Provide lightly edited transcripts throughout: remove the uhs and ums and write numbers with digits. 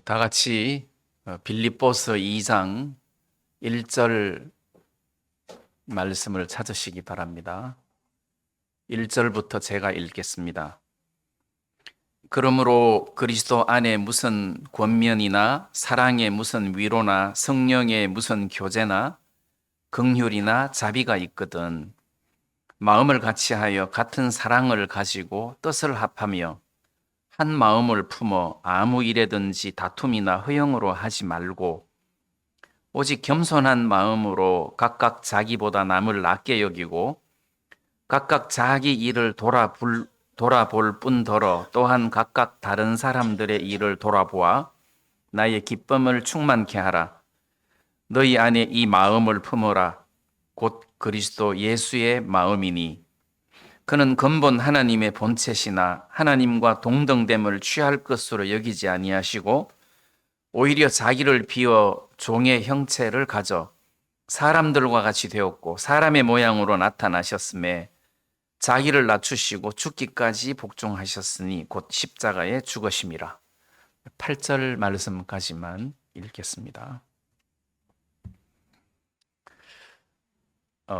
다 같이 빌립보서 2장 1절 말씀을 찾으시기 바랍니다. 1절부터 제가 읽겠습니다. 그러므로 그리스도 안에 무슨 권면이나 사랑의 무슨 위로나 성령의 무슨 교제나 긍휼이나 자비가 있거든 마음을 같이하여 같은 사랑을 가지고 뜻을 합하며 한 마음을 품어 아무 일에든지 다툼이나 허영으로 하지 말고 오직 겸손한 마음으로 각각 자기보다 남을 낮게 여기고 각각 자기 일을 돌아볼 뿐더러 또한 각각 다른 사람들의 일을 돌아보아 나의 기쁨을 충만케 하라. 너희 안에 이 마음을 품어라. 곧 그리스도 예수의 마음이니 그는 근본 하나님의 본체시나 하나님과 동등됨을 취할 것으로 여기지 아니하시고 오히려 자기를 비워 종의 형체를 가져 사람들과 같이 되었고 사람의 모양으로 나타나셨음에 자기를 낮추시고 죽기까지 복종하셨으니 곧 십자가에 죽으심이라. 8절 말씀까지만 읽겠습니다.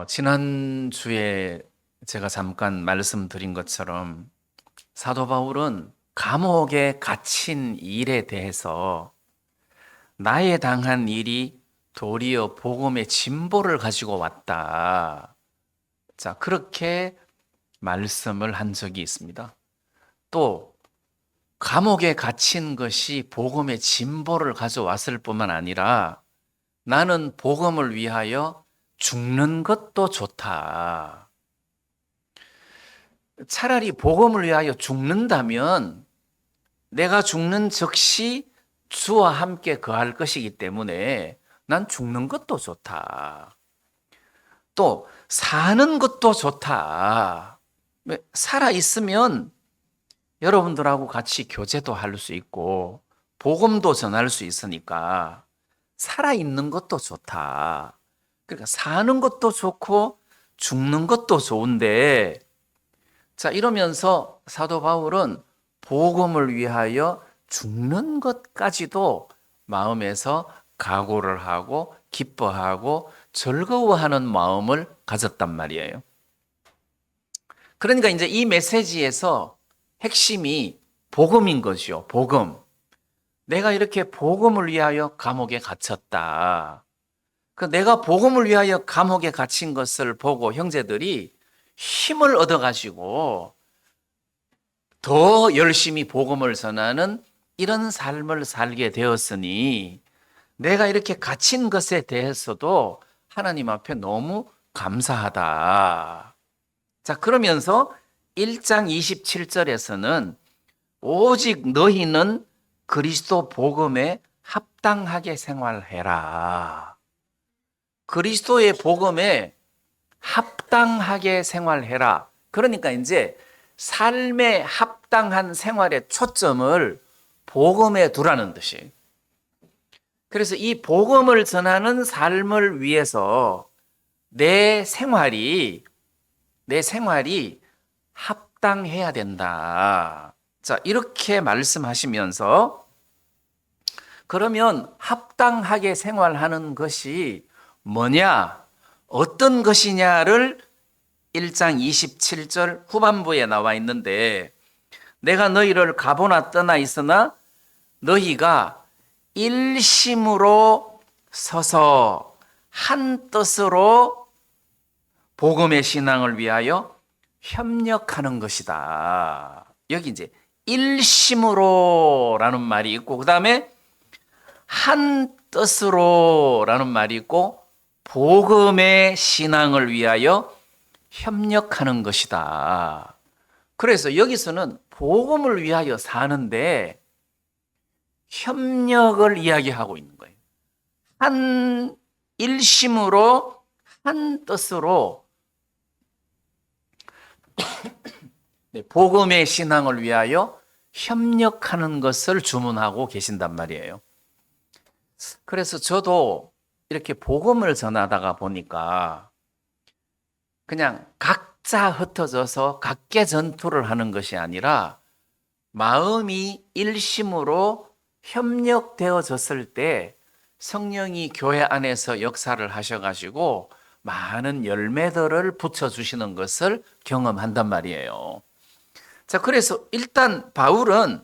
지난주에 제가 잠깐 말씀드린 것처럼 사도 바울은 감옥에 갇힌 일에 대해서 나에 당한 일이 도리어 복음의 진보를 가지고 왔다. 자, 그렇게 말씀을 한 적이 있습니다. 또 감옥에 갇힌 것이 복음의 진보를 가져왔을 뿐만 아니라 나는 복음을 위하여 죽는 것도 좋다. 차라리 복음을 위하여 죽는다면 내가 죽는 즉시 주와 함께 거할 것이기 때문에 난 죽는 것도 좋다. 또 사는 것도 좋다. 살아있으면 여러분들하고 같이 교제도 할 수 있고 복음도 전할 수 있으니까 살아있는 것도 좋다. 그러니까 사는 것도 좋고 죽는 것도 좋은데 자, 이러면서 사도 바울은 복음을 위하여 죽는 것까지도 마음에서 각오를 하고 기뻐하고 즐거워하는 마음을 가졌단 말이에요. 그러니까 이제 이 메시지에서 핵심이 복음인 것이요. 복음. 내가 이렇게 복음을 위하여 감옥에 갇혔다. 내가 복음을 위하여 감옥에 갇힌 것을 보고 형제들이 힘을 얻어가지고 더 열심히 복음을 전하는 이런 삶을 살게 되었으니 내가 이렇게 갇힌 것에 대해서도 하나님 앞에 너무 감사하다. 자, 그러면서 1장 27절에서는 오직 너희는 그리스도 복음에 합당하게 생활해라. 그리스도의 복음에 합당하게 생활해라. 그러니까 이제 삶에 합당한 생활의 초점을 복음에 두라는 뜻이에요. 그래서 이 복음을 전하는 삶을 위해서 내 생활이 합당해야 된다. 자, 이렇게 말씀하시면서 그러면 합당하게 생활하는 것이 뭐냐? 어떤 것이냐를 1장 27절 후반부에 나와 있는데 내가 너희를 가보나 떠나 있으나 너희가 일심으로 서서 한 뜻으로 복음의 신앙을 위하여 협력하는 것이다. 여기 이제 일심으로라는 말이 있고 그 다음에 한 뜻으로라는 말이 있고 복음의 신앙을 위하여 협력하는 것이다. 그래서 여기서는 복음을 위하여 사는데 협력을 이야기하고 있는 거예요. 한 일심으로 한 뜻으로 복음의 신앙을 위하여 협력하는 것을 주문하고 계신단 말이에요. 그래서 저도 이렇게 복음을 전하다가 보니까 그냥 각자 흩어져서 각계 전투를 하는 것이 아니라 마음이 일심으로 협력되어졌을 때 성령이 교회 안에서 역사를 하셔가지고 많은 열매들을 붙여주시는 것을 경험한단 말이에요. 자, 그래서 일단 바울은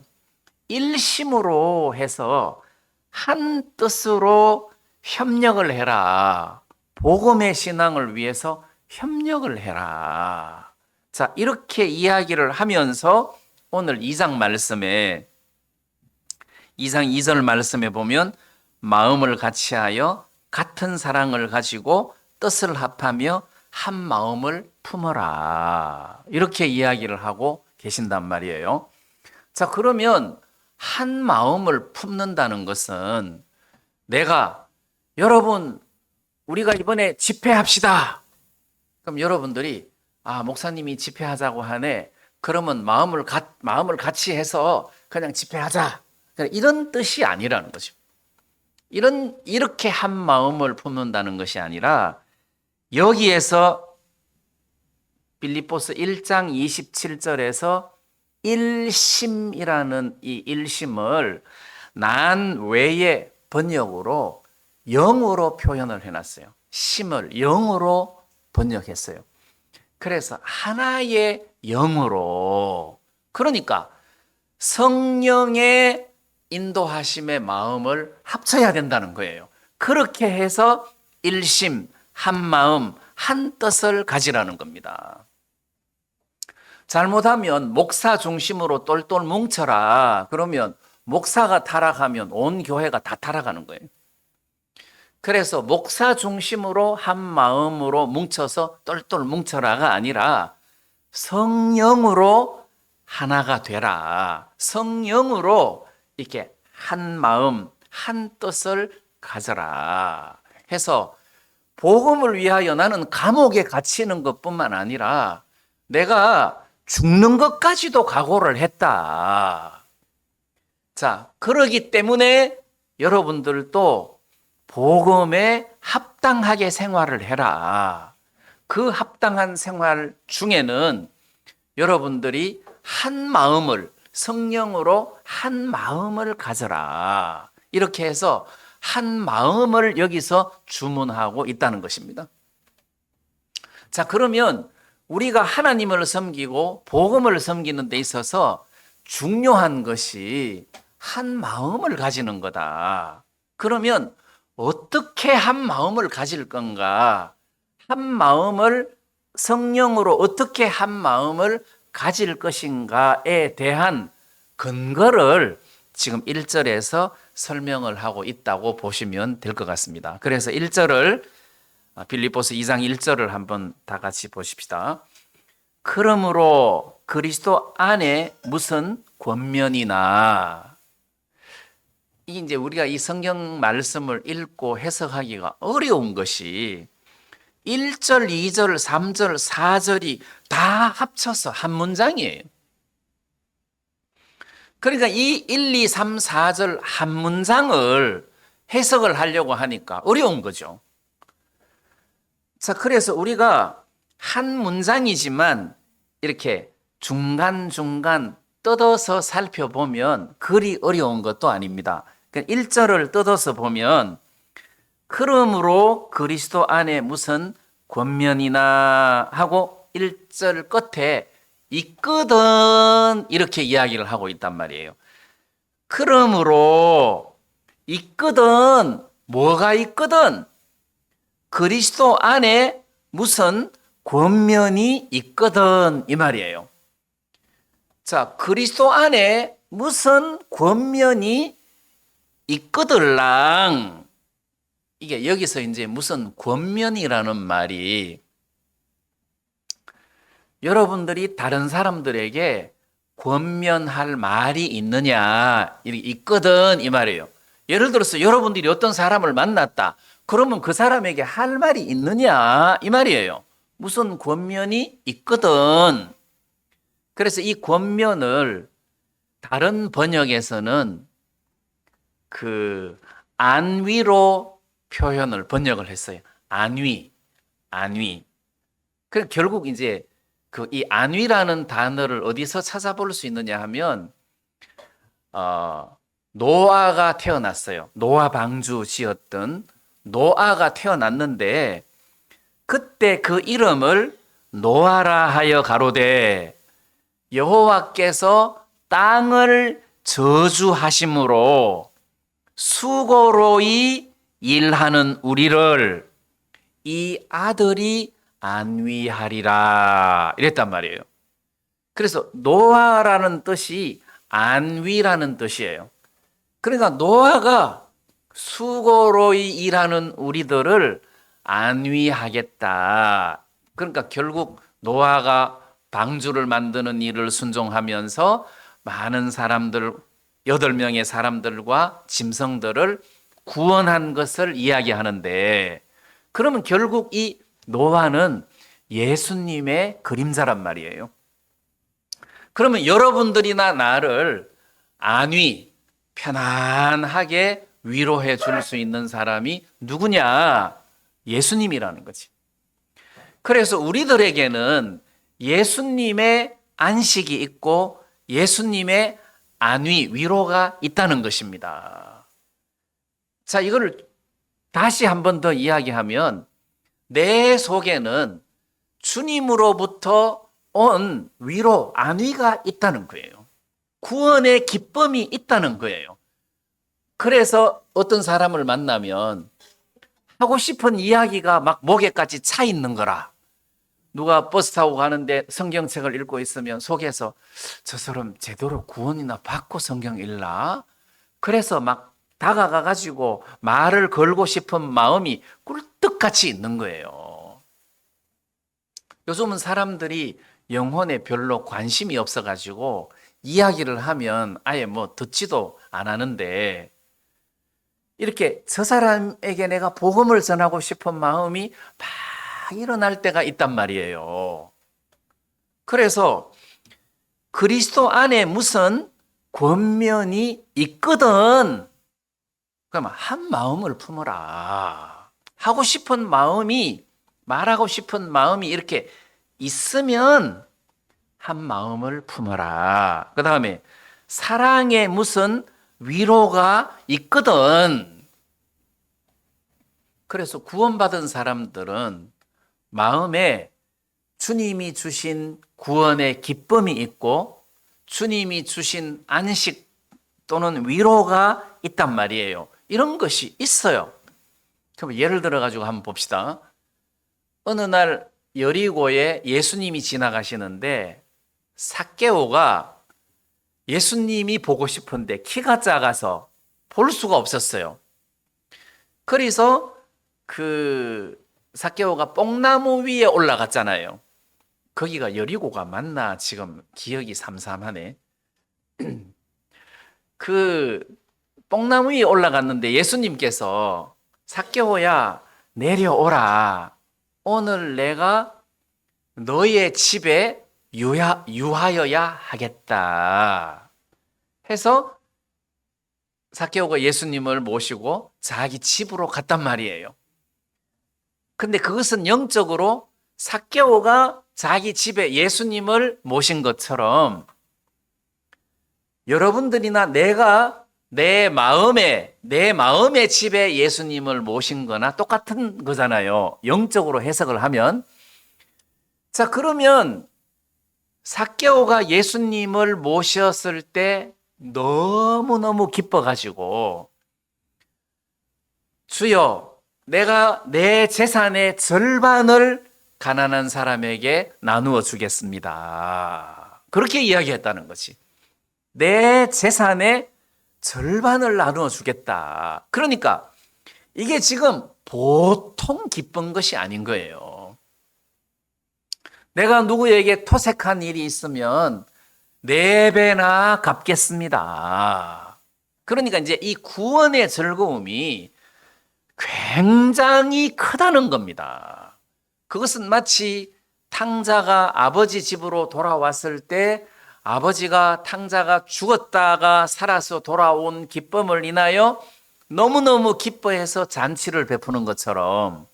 일심으로 해서 한 뜻으로 협력을 해라. 복음의 신앙을 위해서 협력을 해라. 자, 이렇게 이야기를 하면서 오늘 2장 말씀에 2장 2절 말씀에 보면 마음을 같이하여 같은 사랑을 가지고 뜻을 합하며 한 마음을 품어라. 이렇게 이야기를 하고 계신단 말이에요. 자, 그러면 한 마음을 품는다는 것은 내가 여러분 우리가 이번에 집회합시다. 그럼 여러분들이 목사님이 집회하자고 하네. 그러면 마음을 같이 해서 그냥 집회하자. 이런 뜻이 아니라는 거죠. 이렇게 한 마음을 품는다는 것이 아니라 여기에서 빌립보서 1장 27절에서 일심이라는 이 일심을 난 외의 번역으로 영으로 표현을 해놨어요. 심을 영으로 번역했어요. 그래서 하나의 영으로, 그러니까 성령의 인도하심의 마음을 합쳐야 된다는 거예요. 그렇게 해서 일심, 한 마음, 한 뜻을 가지라는 겁니다. 잘못하면 목사 중심으로 똘똘 뭉쳐라. 그러면 목사가 타락하면 온 교회가 다 타락하는 거예요. 그래서 목사 중심으로 한 마음으로 뭉쳐서 똘똘 뭉쳐라가 아니라 성령으로 하나가 되라. 성령으로 이렇게 한 마음, 한 뜻을 가져라 해서 복음을 위하여 나는 감옥에 갇히는 것뿐만 아니라 내가 죽는 것까지도 각오를 했다. 자, 그러기 때문에 여러분들도 복음에 합당하게 생활을 해라. 그 합당한 생활 중에는 여러분들이 한 마음을, 성령으로 한 마음을 가져라. 이렇게 해서 한 마음을 여기서 주문하고 있다는 것입니다. 자, 그러면 우리가 하나님을 섬기고 복음을 섬기는 데 있어서 중요한 것이 한 마음을 가지는 거다. 그러면 어떻게 한 마음을 가질 건가? 한 마음을 성령으로 어떻게 한 마음을 가질 것인가에 대한 근거를 지금 1절에서 설명을 하고 있다고 보시면 될 것 같습니다. 그래서 1절을 빌립보서 2장 1절을 한번 다 같이 보십시다. 그러므로 그리스도 안에 무슨 권면이나, 이게 이제 우리가 이 성경 말씀을 읽고 해석하기가 어려운 것이 1절, 2절, 3절, 4절이 다 합쳐서 한 문장이에요. 그러니까 이 1, 2, 3, 4절 한 문장을 해석을 하려고 하니까 어려운 거죠. 자, 그래서 우리가 한 문장이지만 이렇게 중간중간 뜯어서 살펴보면 그리 어려운 것도 아닙니다. 1절을 뜯어서 보면 그러므로 그리스도 안에 무슨 권면이나 하고 1절 끝에 있거든 이렇게 이야기를 하고 있단 말이에요. 그러므로 있거든, 뭐가 있거든? 그리스도 안에 무슨 권면이 있거든 이 말이에요. 자, 그리스도 안에 무슨 권면이 있거들랑, 이게 여기서 이제 무슨 권면이라는 말이 여러분들이 다른 사람들에게 권면할 말이 있느냐, 있거든 이 말이에요. 예를 들어서 여러분들이 어떤 사람을 만났다. 그러면 그 사람에게 할 말이 있느냐 이 말이에요. 무슨 권면이 있거든. 그래서 이 권면을 다른 번역에서는 그 안위로 번역을 했어요. 안위. 그 결국 이제 이 안위라는 단어를 어디서 찾아볼 수 있느냐 하면 노아가 태어났어요. 노아 방주 지었던 노아가 태어났는데 그때 그 이름을 노아라 하여 가로되 여호와께서 땅을 저주하심으로 수고로이 일하는 우리를 이 아들이 안위하리라 이랬단 말이에요. 그래서 노아라는 뜻이 안위라는 뜻이에요. 그러니까 노아가 수고로이 일하는 우리들을 안위하겠다. 그러니까 결국 노아가 방주를 만드는 일을 순종하면서 많은 사람들, 8명의 사람들과 짐승들을 구원한 것을 이야기하는데, 그러면 결국 이 노아는 예수님의 그림자란 말이에요. 그러면 여러분들이나 나를 안위, 편안하게 위로해 줄 수 있는 사람이 누구냐? 예수님이라는 거지. 그래서 우리들에게는 예수님의 안식이 있고 예수님의 안위, 위로가 있다는 것입니다. 자, 이걸 다시 한 번 더 이야기하면 내 속에는 주님으로부터 온 위로, 안위가 있다는 거예요. 구원의 기쁨이 있다는 거예요. 그래서 어떤 사람을 만나면 하고 싶은 이야기가 막 목에까지 차 있는 거라. 누가 버스 타고 가는데 성경책을 읽고 있으면 속에서 저 사람 제대로 구원이나 받고 성경 읽나? 그래서 막 다가가 가지고 말을 걸고 싶은 마음이 꿀떡같이 있는 거예요. 요즘은 사람들이 영혼에 별로 관심이 없어 가지고 이야기를 하면 아예 뭐 듣지도 안 하는데, 이렇게 저 사람에게 내가 복음을 전하고 싶은 마음이 막 일어날 때가 있단 말이에요. 그래서 그리스도 안에 무슨 권면이 있거든. 그러면 한 마음을 품어라. 하고 싶은 마음이, 말하고 싶은 마음이 이렇게 있으면 한 마음을 품어라. 그 다음에 사랑에 무슨 위로가 있거든. 그래서 구원받은 사람들은 마음에 주님이 주신 구원의 기쁨이 있고 주님이 주신 안식 또는 위로가 있단 말이에요. 이런 것이 있어요. 그럼 예를 들어 가지고 한번 봅시다. 어느 날 여리고에 예수님이 지나가시는데 삭개오가 예수님이 보고 싶은데 키가 작아서 볼 수가 없었어요. 그래서 그 삭개오가 뽕나무 위에 올라갔잖아요. 거기가 여리고가 맞나? 지금 기억이 삼삼하네. 그 뽕나무 위에 올라갔는데 예수님께서 삭개오야 내려오라. 오늘 내가 너의 집에 유하여야 하겠다 해서 삭개오가 예수님을 모시고 자기 집으로 갔단 말이에요. 근데 그것은 영적으로 삭개오가 자기 집에 예수님을 모신 것처럼 여러분들이나 내가 내 마음의 집에 예수님을 모신 거나 똑같은 거잖아요. 영적으로 해석을 하면. 자, 그러면 삭개오가 예수님을 모셨을 때 너무너무 기뻐가지고 주여, 내가 내 재산의 절반을 가난한 사람에게 나누어 주겠습니다. 그렇게 이야기했다는 거지. 내 재산의 절반을 나누어 주겠다. 그러니까 이게 지금 보통 기쁜 것이 아닌 거예요. 내가 누구에게 토색한 일이 있으면 4배나 갚겠습니다. 그러니까 이제 이 구원의 즐거움이 굉장히 크다는 겁니다. 그것은 마치 탕자가 아버지 집으로 돌아왔을 때 아버지가 탕자가 죽었다가 살아서 돌아온 기쁨을 인하여 너무너무 기뻐해서 잔치를 베푸는 것처럼,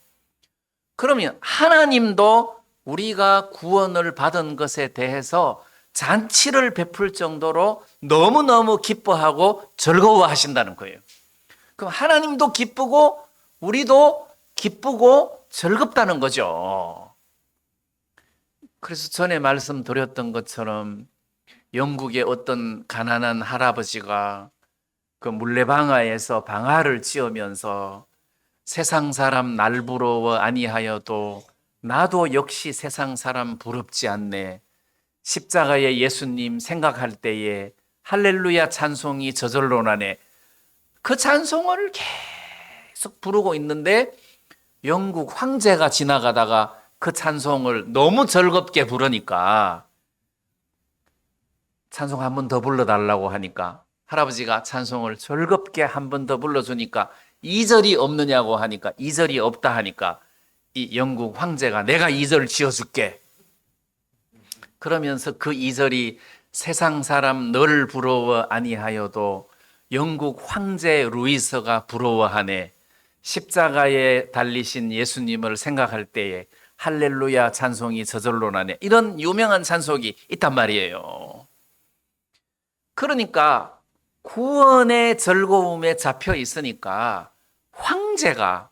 그러면 하나님도 우리가 구원을 받은 것에 대해서 잔치를 베풀 정도로 너무너무 기뻐하고 즐거워하신다는 거예요. 그럼 하나님도 기쁘고 우리도 기쁘고 즐겁다는 거죠. 그래서 전에 말씀드렸던 것처럼 영국의 어떤 가난한 할아버지가 그 물레방아에서 방아를 찧으면서 세상 사람 날 부러워 아니하여도 나도 역시 세상 사람 부럽지 않네. 십자가의 예수님 생각할 때에 할렐루야 찬송이 저절로 나네. 그 찬송을 계속 부르고 있는데 영국 황제가 지나가다가 그 찬송을 너무 즐겁게 부르니까 찬송 한 번 더 불러달라고 하니까 할아버지가 찬송을 즐겁게 한 번 더 불러주니까 2절이 없느냐고 하니까 2절이 없다 하니까 이 영국 황제가 내가 2절 지어줄게. 그러면서 그 2절이 세상 사람 널 부러워 아니하여도 영국 황제 루이스가 부러워하네. 십자가에 달리신 예수님을 생각할 때에 할렐루야 찬송이 저절로 나네. 이런 유명한 찬송이 있단 말이에요. 그러니까 구원의 즐거움에 잡혀 있으니까 황제가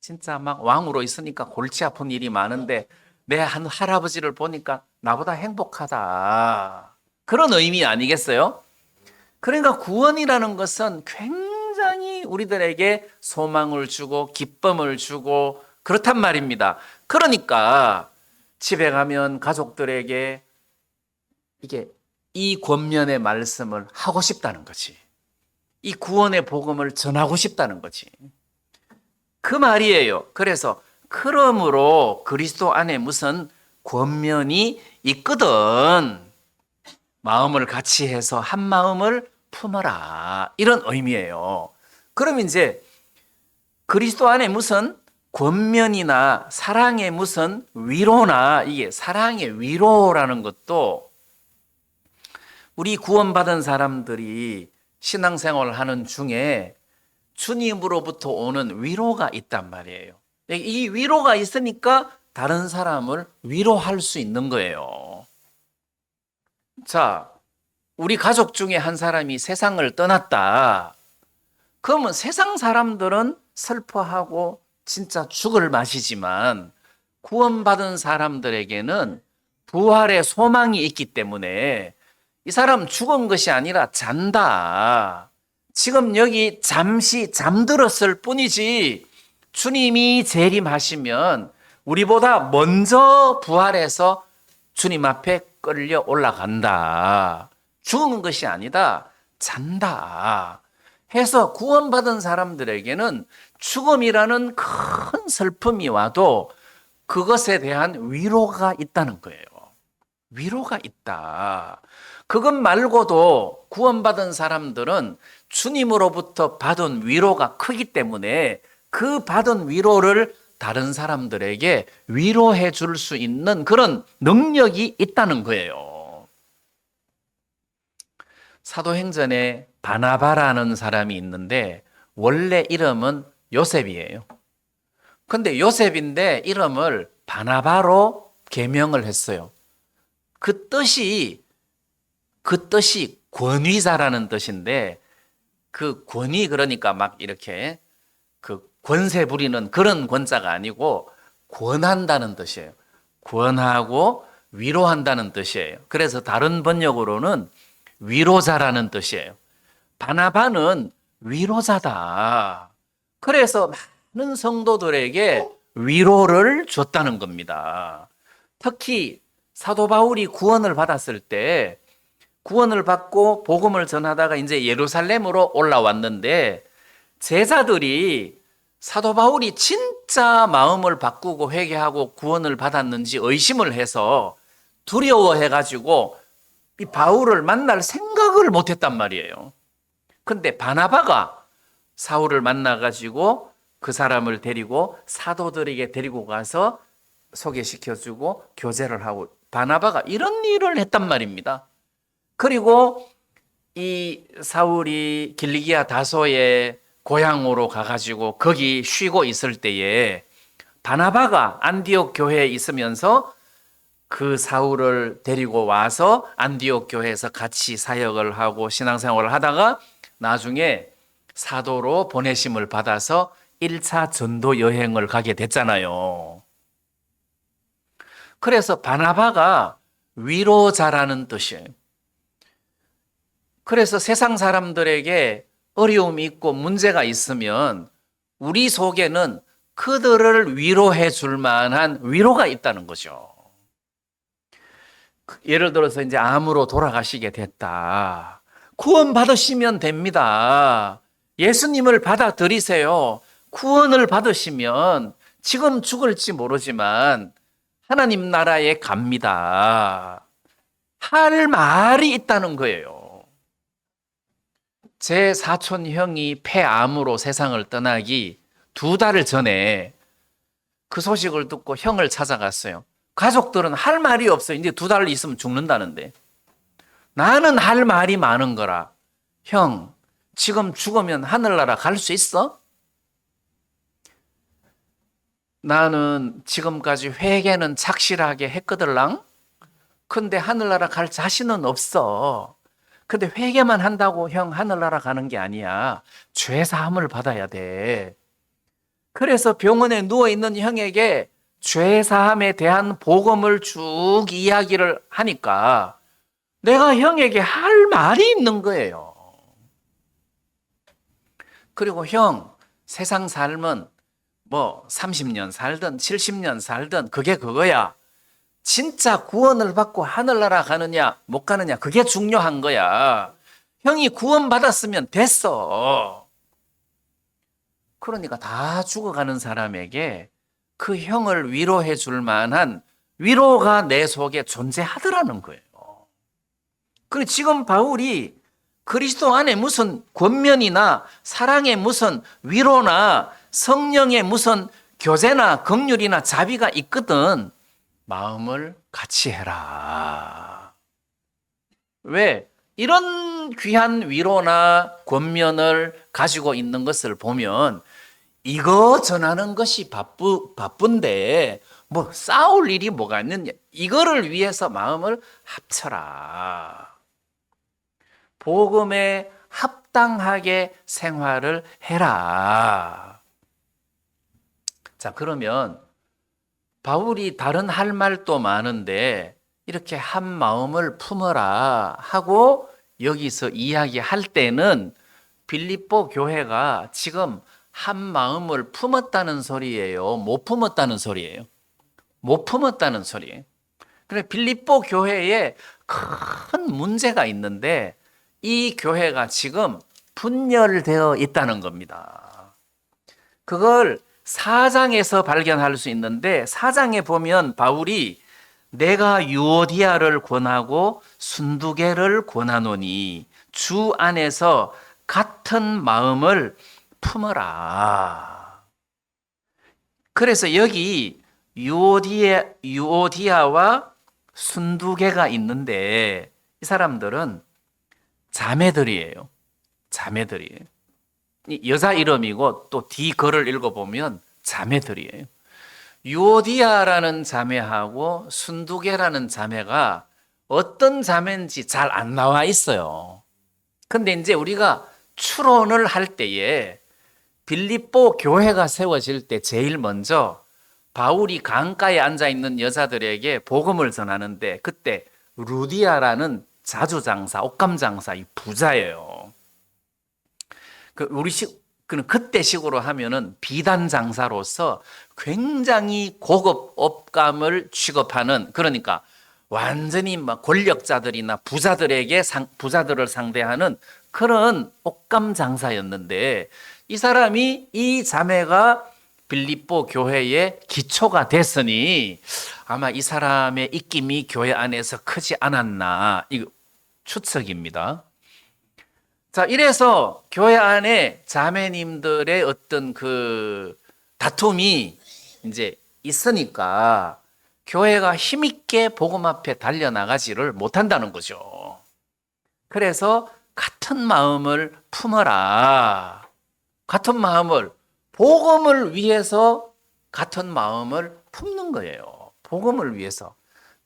진짜 막 왕으로 있으니까 골치 아픈 일이 많은데 내 한 할아버지를 보니까 나보다 행복하다. 그런 의미 아니겠어요? 그러니까 구원이라는 것은 굉장히 우리들에게 소망을 주고 기쁨을 주고 그렇단 말입니다. 그러니까 집에 가면 가족들에게 이게 이 권면의 말씀을 하고 싶다는 거지. 이 구원의 복음을 전하고 싶다는 거지. 그 말이에요. 그래서 그러므로 그리스도 안에 무슨 권면이 있거든. 마음을 같이 해서 한 마음을 품어라. 이런 의미예요. 그럼 이제 그리스도 안에 무슨 권면이나 사랑의 무슨 위로나 이게 사랑의 위로라는 것도 우리 구원받은 사람들이 신앙생활을 하는 중에 주님으로부터 오는 위로가 있단 말이에요. 이 위로가 있으니까 다른 사람을 위로할 수 있는 거예요. 자, 우리 가족 중에 한 사람이 세상을 떠났다. 그러면 세상 사람들은 슬퍼하고 진짜 죽을 맛이지만 구원받은 사람들에게는 부활의 소망이 있기 때문에 이 사람 죽은 것이 아니라 잔다. 지금 여기 잠시 잠들었을 뿐이지 주님이 재림하시면 우리보다 먼저 부활해서 주님 앞에 끌려 올라간다. 죽은 것이 아니다. 잔다. 해서 구원받은 사람들에게는 죽음이라는 큰 슬픔이 와도 그것에 대한 위로가 있다는 거예요. 위로가 있다. 그것 말고도 구원받은 사람들은 주님으로부터 받은 위로가 크기 때문에 그 받은 위로를 다른 사람들에게 위로해 줄 수 있는 그런 능력이 있다는 거예요. 사도행전에 바나바라는 사람이 있는데 원래 이름은 요셉이에요. 근데 요셉인데 이름을 바나바로 개명을 했어요. 그 뜻이 권위자라는 뜻인데 그 권위 그러니까 막 이렇게 그 권세 부리는 그런 권자가 아니고 권한다는 뜻이에요. 권하고 위로한다는 뜻이에요. 그래서 다른 번역으로는 위로자라는 뜻이에요. 바나바는 위로자다. 그래서 많은 성도들에게 위로를 줬다는 겁니다. 특히 사도 바울이 구원을 받았을 때 구원을 받고 복음을 전하다가 이제 예루살렘으로 올라왔는데 제자들이 사도 바울이 진짜 마음을 바꾸고 회개하고 구원을 받았는지 의심을 해서 두려워해가지고 이 바울을 만날 생각을 못했단 말이에요. 근데 바나바가 사울을 만나가지고 그 사람을 데리고 사도들에게 데리고 가서 소개시켜주고 교제를 하고 바나바가 이런 일을 했단 말입니다. 그리고 이 사울이 길리기아 다소의 고향으로 가가지고 거기 쉬고 있을 때에 바나바가 안디옥 교회에 있으면서 그 사울을 데리고 와서 안디옥 교회에서 같이 사역을 하고 신앙생활을 하다가 나중에 사도로 보내심을 받아서 1차 전도 여행을 가게 됐잖아요. 그래서 바나바가 위로자라는 뜻이에요. 그래서 세상 사람들에게 어려움이 있고 문제가 있으면 우리 속에는 그들을 위로해 줄 만한 위로가 있다는 거죠. 예를 들어서 이제 암으로 돌아가시게 됐다. 구원 받으시면 됩니다. 예수님을 받아들이세요. 구원을 받으시면 지금 죽을지 모르지만 하나님 나라에 갑니다. 할 말이 있다는 거예요. 제 사촌 형이 폐암으로 세상을 떠나기 2달 전에 그 소식을 듣고 형을 찾아갔어요. 가족들은 할 말이 없어요. 이제 2달 있으면 죽는다는데. 나는 할 말이 많은 거라. 형, 지금 죽으면 하늘나라 갈 수 있어? 나는 지금까지 회개는 착실하게 했거들랑? 근데 하늘나라 갈 자신은 없어. 근데 회개만 한다고 형 하늘나라 가는 게 아니야. 죄 사함을 받아야 돼. 그래서 병원에 누워있는 형에게 죄 사함에 대한 복음을 쭉 이야기를 하니까 내가 형에게 할 말이 있는 거예요. 그리고 형, 세상 삶은 뭐 30년 살든 70년 살든 그게 그거야. 진짜 구원을 받고 하늘나라 가느냐 못 가느냐 그게 중요한 거야. 형이 구원받았으면 됐어. 그러니까 다 죽어가는 사람에게 그 형을 위로해 줄 만한 위로가 내 속에 존재하더라는 거예요. 그리고 지금 바울이 그리스도 안에 무슨 권면이나 사랑의 무슨 위로나 성령의 무슨 교제나 긍휼이나 자비가 있거든. 마음을 같이 해라. 왜? 이런 귀한 위로나 권면을 가지고 있는 것을 보면 이거 전하는 것이 바쁜데 뭐 싸울 일이 뭐가 있느냐. 이거를 위해서 마음을 합쳐라. 복음에 합당하게 생활을 해라. 자, 그러면 바울이 다른 할 말도 많은데 이렇게 한 마음을 품어라 하고 여기서 이야기할 때는 빌립보 교회가 지금 한 마음을 품었다는 소리예요? 못 품었다는 소리예요? 못 품었다는 소리예요. 그래, 빌립보 교회에 큰 문제가 있는데 이 교회가 지금 분열되어 있다는 겁니다. 그걸 4장에서 발견할 수 있는데 4장에 보면 바울이 내가 유오디아를 권하고 순두개를 권하노니 주 안에서 같은 마음을 품어라. 그래서 여기 유오디아와 순두개가 있는데 이 사람들은 자매들이에요. 자매들이에요. 여자 이름이고 또 뒤 글을 읽어보면 자매들이에요. 유오디아라는 자매하고 순두개라는 자매가 어떤 자매인지 잘 안 나와 있어요. 근데 이제 우리가 추론을 할 때에 빌립보 교회가 세워질 때 제일 먼저 바울이 강가에 앉아있는 여자들에게 복음을 전하는데 그때 루디아라는 자주장사, 옷감장사 이 부자예요. 그때식으로 하면은 비단장사로서 굉장히 고급 옷감을 취급하는, 그러니까 완전히 막 권력자들이나 부자들을 상대하는 그런 옷감 장사였는데 이 사람이 이 자매가 빌립보 교회의 기초가 됐으니 아마 이 사람의 입김이 교회 안에서 크지 않았나, 이거 추측입니다. 자, 이래서 교회 안에 자매님들의 어떤 그 다툼이 이제 있으니까 교회가 힘있게 복음 앞에 달려나가지를 못한다는 거죠. 그래서 같은 마음을 품어라. 같은 마음을, 복음을 위해서 같은 마음을 품는 거예요. 복음을 위해서.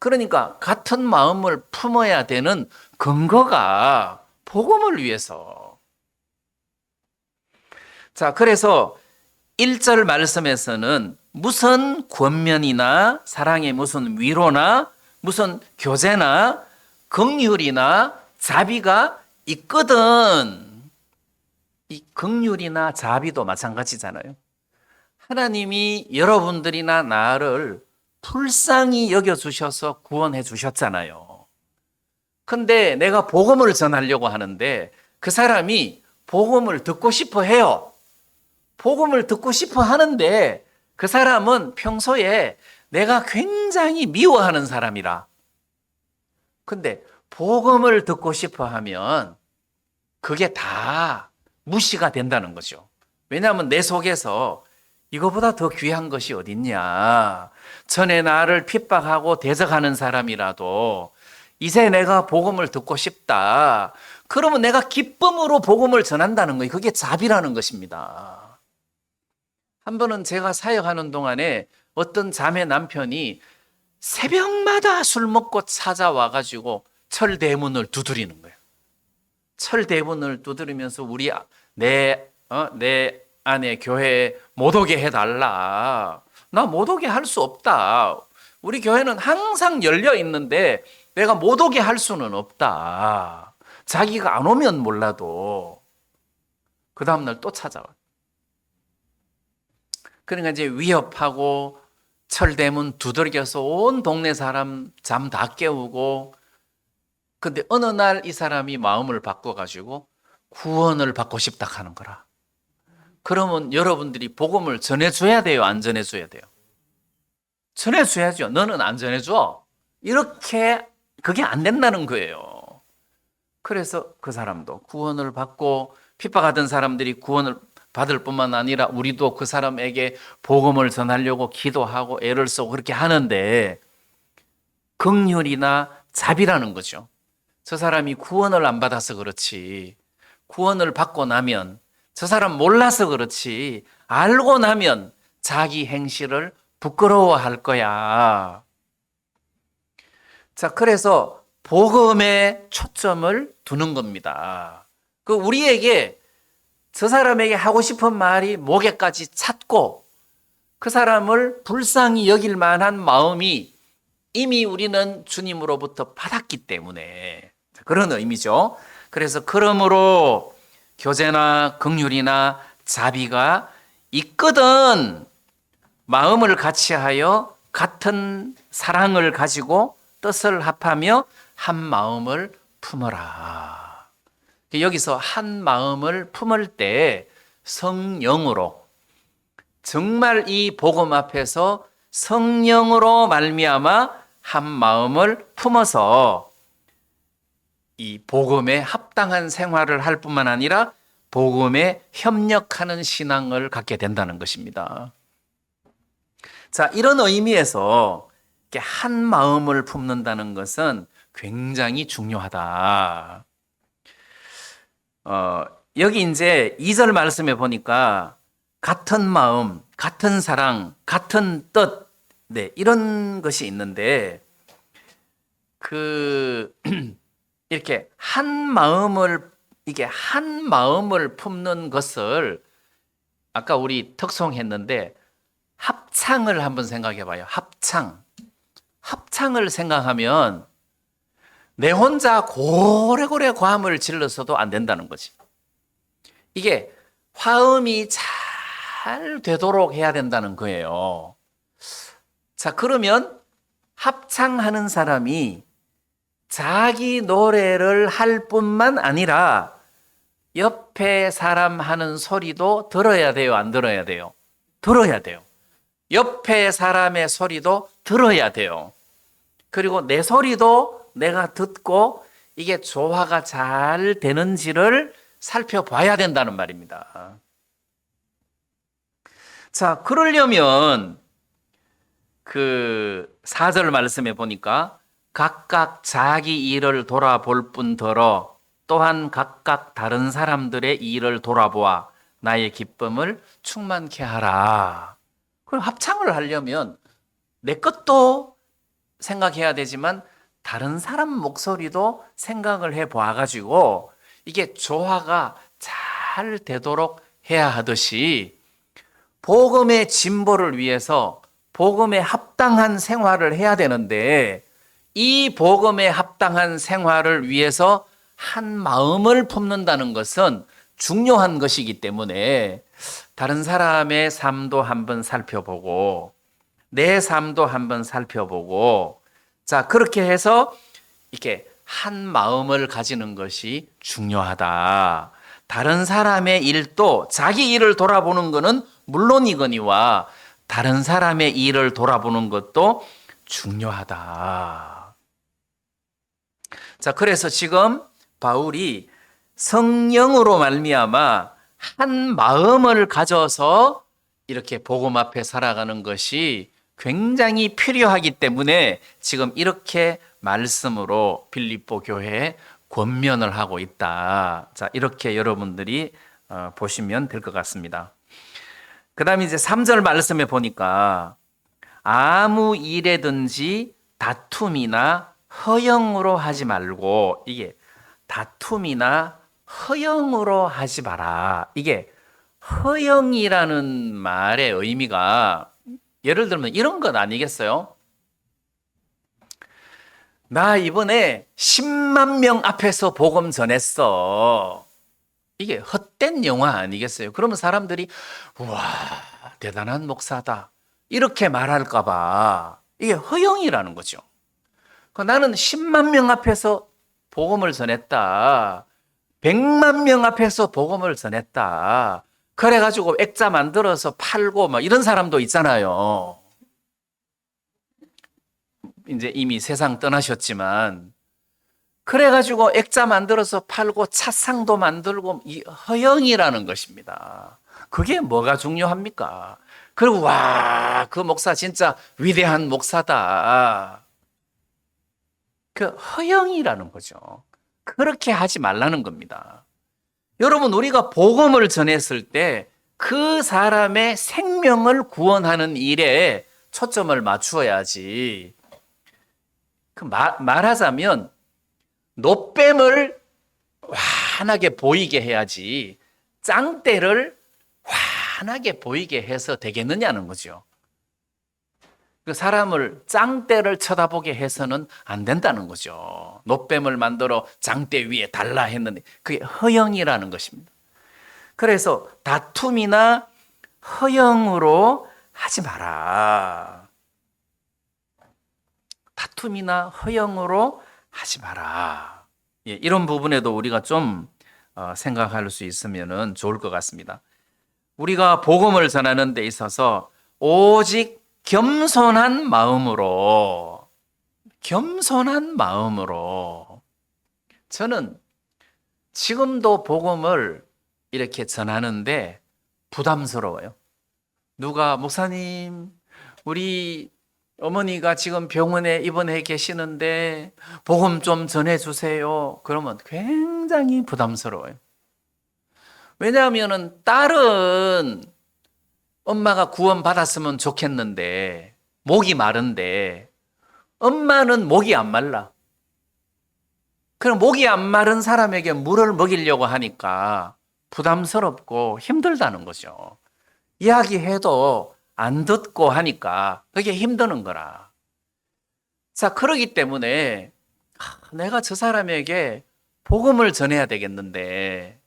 그러니까 같은 마음을 품어야 되는 근거가 복음을 위해서. 자, 그래서 1절 말씀에서는 무슨 권면이나 사랑의 무슨 위로나 무슨 교제나 긍휼이나 자비가 있거든. 이 긍휼이나 자비도 마찬가지잖아요. 하나님이 여러분들이나 나를 불쌍히 여겨주셔서 구원해 주셨잖아요. 근데 내가 복음을 전하려고 하는데 그 사람이 복음을 듣고 싶어 해요. 복음을 듣고 싶어 하는데 그 사람은 평소에 내가 굉장히 미워하는 사람이라. 근데 복음을 듣고 싶어 하면 그게 다 무시가 된다는 거죠. 왜냐하면 내 속에서 이거보다 더 귀한 것이 어딨냐. 전에 나를 핍박하고 대적하는 사람이라도 이제 내가 복음을 듣고 싶다. 그러면 내가 기쁨으로 복음을 전한다는 거예요. 그게 자비라는 것입니다. 한 번은 제가 사역하는 동안에 어떤 자매 남편이 새벽마다 술 먹고 찾아와가지고 철대문을 두드리는 거예요. 철대문을 두드리면서 내 아내 교회에 못 오게 해달라. 나 못 오게 할 수 없다. 우리 교회는 항상 열려 있는데 내가 못 오게 할 수는 없다. 자기가 안 오면 몰라도 그 다음날 또 찾아와. 그러니까 이제 위협하고 철대문 두들겨서 온 동네 사람 잠 다 깨우고, 근데 어느 날 이 사람이 마음을 바꿔가지고 구원을 받고 싶다 하는 거라. 그러면 여러분들이 복음을 전해줘야 돼요? 안 전해줘야 돼요? 전해줘야죠. 너는 안 전해줘? 이렇게 그게 안 된다는 거예요. 그래서 그 사람도 구원을 받고, 핍박하던 사람들이 구원을 받을 뿐만 아니라 우리도 그 사람에게 복음을 전하려고 기도하고 애를 쓰고 그렇게 하는데, 긍휼이나 자비라는 거죠. 저 사람이 구원을 안 받아서 그렇지, 구원을 받고 나면, 저 사람 몰라서 그렇지, 알고 나면 자기 행실을 부끄러워할 거야. 자, 그래서 복음에 초점을 두는 겁니다. 우리에게 저 사람에게 하고 싶은 말이 목에까지 찼고 그 사람을 불쌍히 여길 만한 마음이 이미 우리는 주님으로부터 받았기 때문에 그런 의미죠. 그래서 그러므로 교제나 긍휼이나 자비가 있거든 마음을 같이하여 같은 사랑을 가지고 뜻을 합하며 한 마음을 품어라. 여기서 한 마음을 품을 때 성령으로, 정말 이 복음 앞에서 성령으로 말미암아 한 마음을 품어서 이 복음에 합당한 생활을 할 뿐만 아니라 복음에 협력하는 신앙을 갖게 된다는 것입니다. 자, 이런 의미에서 한 마음을 품는다는 것은 굉장히 중요하다. 여기 이제 2절 말씀에 보니까 같은 마음, 같은 사랑, 같은 뜻, 네, 이런 것이 있는데, 이렇게 한 마음을 품는 것을 아까 우리 특송했는데 합창을 한번 생각해 봐요. 합창을 생각하면 내 혼자 고래고래 과음을 질러서도 안 된다는 거지. 이게 화음이 잘 되도록 해야 된다는 거예요. 자, 그러면 합창하는 사람이 자기 노래를 할 뿐만 아니라 옆에 사람 하는 소리도 들어야 돼요? 안 들어야 돼요? 들어야 돼요. 옆에 사람의 소리도 들어야 돼요. 그리고 내 소리도 내가 듣고 이게 조화가 잘 되는지를 살펴봐야 된다는 말입니다. 자, 그러려면 4절 말씀에 보니까 각각 자기 일을 돌아볼 뿐더러 또한 각각 다른 사람들의 일을 돌아보아 나의 기쁨을 충만케 하라. 그럼 합창을 하려면 내 것도 생각해야 되지만 다른 사람 목소리도 생각을 해 보아가지고 이게 조화가 잘 되도록 해야 하듯이 복음의 진보를 위해서 복음에 합당한 생활을 해야 되는데 이 복음에 합당한 생활을 위해서 한 마음을 품는다는 것은 중요한 것이기 때문에 다른 사람의 삶도 한번 살펴보고 내 삶도 한번 살펴보고 자 그렇게 해서 이렇게 한 마음을 가지는 것이 중요하다. 다른 사람의 일도 자기 일을 돌아보는 것은 물론이거니와 다른 사람의 일을 돌아보는 것도 중요하다. 자, 그래서 지금 바울이 성령으로 말미암아 한 마음을 가져서 이렇게 복음 앞에 살아가는 것이 굉장히 필요하기 때문에 지금 이렇게 말씀으로 빌립보 교회에 권면을 하고 있다. 자, 이렇게 여러분들이 보시면 될 것 같습니다. 그 다음에 이제 3절 말씀에 보니까 아무 일에든지 다툼이나 허영으로 하지 말고 이게 다툼이나 허영으로 하지 마라. 이게 허영이라는 말의 의미가 예를 들면 이런 것 아니겠어요? 나 이번에 10만 명 앞에서 복음 전했어. 이게 헛된 영화 아니겠어요? 그러면 사람들이 우와 대단한 목사다 이렇게 말할까 봐 이게 허영이라는 거죠. 나는 10만 명 앞에서 복음을 전했다. 100만 명 앞에서 복음을 전했다. 그래가지고 액자 만들어서 팔고 막 이런 사람도 있잖아요. 이제 이미 세상 떠나셨지만 그래가지고 액자 만들어서 팔고 차상도 만들고 이 허영이라는 것입니다. 그게 뭐가 중요합니까? 그리고 와, 그 목사 진짜 위대한 목사다. 그 허영이라는 거죠. 그렇게 하지 말라는 겁니다. 여러분, 우리가 복음을 전했을 때 그 사람의 생명을 구원하는 일에 초점을 맞추어야지. 말하자면 노뱀을 환하게 보이게 해야지 짱떼를 환하게 보이게 해서 되겠느냐는 거죠. 그 사람을 짱떼를 쳐다보게 해서는 안 된다는 거죠. 노뱀을 만들어 짱떼 위에 달라 했는데 그게 허영이라는 것입니다. 그래서 다툼이나 허영으로 하지 마라. 다툼이나 허영으로 하지 마라. 예, 이런 부분에도 우리가 좀 생각할 수 있으면 좋을 것 같습니다. 우리가 복음을 전하는 데 있어서 오직 겸손한 마음으로 저는 지금도 복음을 이렇게 전하는데 부담스러워요. 누가 목사님 우리 어머니가 지금 병원에 입원해 계시는데 복음 좀 전해주세요. 그러면 굉장히 부담스러워요. 왜냐하면 딸은 엄마가 구원받았으면 좋겠는데 목이 마른데 엄마는 목이 안 말라. 그럼 목이 안 마른 사람에게 물을 먹이려고 하니까 부담스럽고 힘들다는 거죠. 이야기해도 안 듣고 하니까 그게 힘드는 거라. 자, 그러기 때문에 내가 저 사람에게 복음을 전해야 되겠는데